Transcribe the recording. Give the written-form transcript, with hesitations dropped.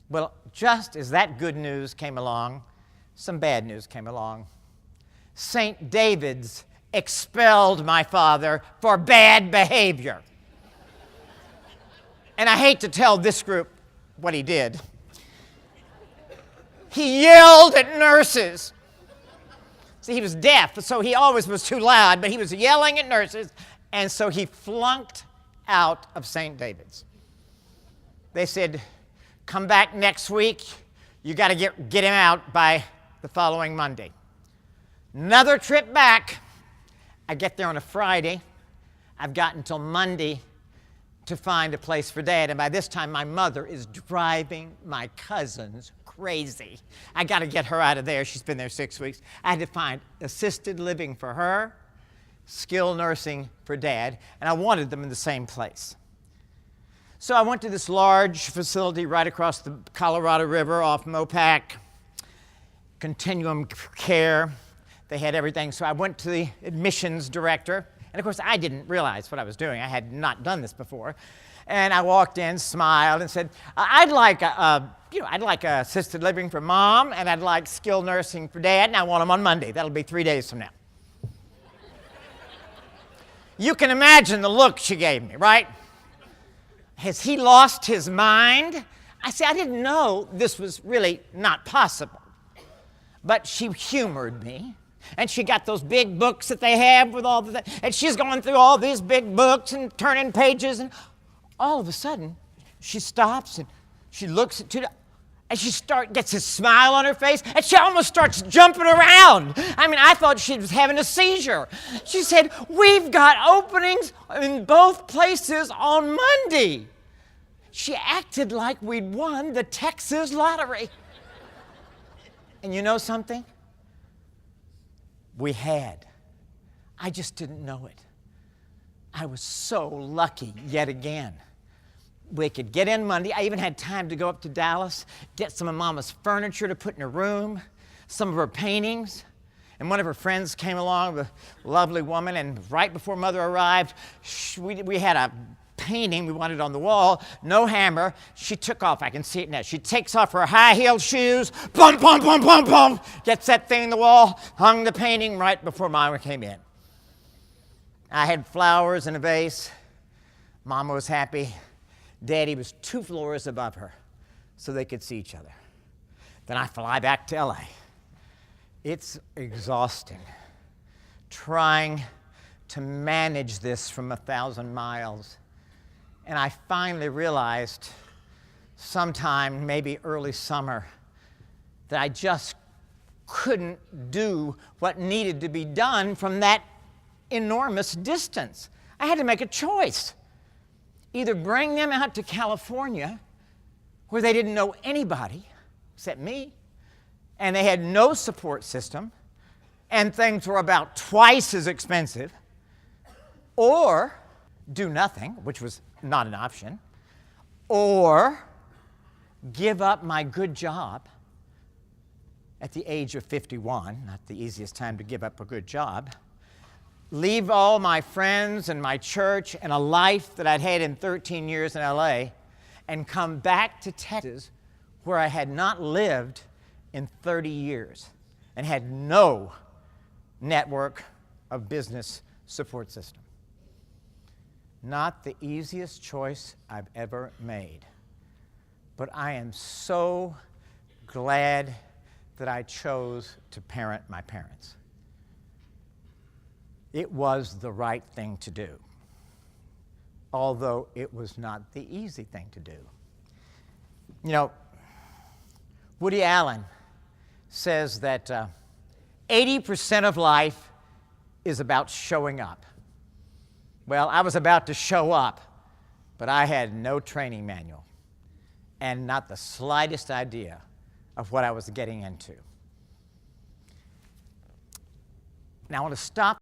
Well, just as that good news came along, some bad news came along. St. David's expelled my father for bad behavior. And I hate to tell this group what he did. He yelled at nurses. See, he was deaf, so he always was too loud, but he was yelling at nurses, and so he flunked out of St. David's. They said, come back next week. You got to get him out by the following Monday. Another trip back. I get there on a Friday. I've got until Monday to find a place for Dad, and by this time my mother is driving my cousins crazy. I got to get her out of there. She's been there 6 weeks. I had to find assisted living for her, skilled nursing for Dad, and I wanted them in the same place. So I went to this large facility right across the Colorado River off Mopac, Continuum Care. They had everything. So I went to the admissions director. And of course, I didn't realize what I was doing. I had not done this before. And I walked in, smiled, and said, I'd like assisted living for Mom, and I'd like skilled nursing for Dad, and I want them on Monday. That'll be 3 days from now. You can imagine the look she gave me, right? Has he lost his mind? I said, I didn't know this was really not possible. But she humored me. And she got those big books that they have with all the and she's going through all these big books and turning pages, and all of a sudden she stops and she looks at Tudor and she gets a smile on her face, and she almost starts jumping around. I mean, I thought she was having a seizure. She said, we've got openings in both places on Monday. She acted like we'd won the Texas lottery. And you know something? We had. I just didn't know it. I was so lucky yet again. We could get in Monday. I even had time to go up to Dallas, get some of Mama's furniture to put in her room, some of her paintings. And one of her friends came along, a lovely woman, and right before Mother arrived, we had a painting we wanted on the wall, no hammer. She took off, I can see it now. She takes off her high-heeled shoes, bum, bum, bum, bum, bum, gets that thing in the wall, hung the painting right before Mama came in. I had flowers in a vase. Mama was happy. Daddy was 2 floors above her, so they could see each other. Then I fly back to LA. It's exhausting trying to manage this from 1,000 miles. And I finally realized sometime, maybe early summer, that I just couldn't do what needed to be done from that enormous distance. I had to make a choice. Either bring them out to California, where they didn't know anybody except me, and they had no support system, and things were about twice as expensive, or do nothing, which was not an option, or give up my good job at the age of 51, not the easiest time to give up a good job, leave all my friends and my church and a life that I'd had in 13 years in LA, and come back to Texas, where I had not lived in 30 years and had no network of business support system. Not the easiest choice I've ever made, but I am so glad that I chose to parent my parents. It was the right thing to do, although it was not the easy thing to do. You know, Woody Allen says that 80% of life is about showing up. Well, I was about to show up, but I had no training manual and not the slightest idea of what I was getting into. Now I want to stop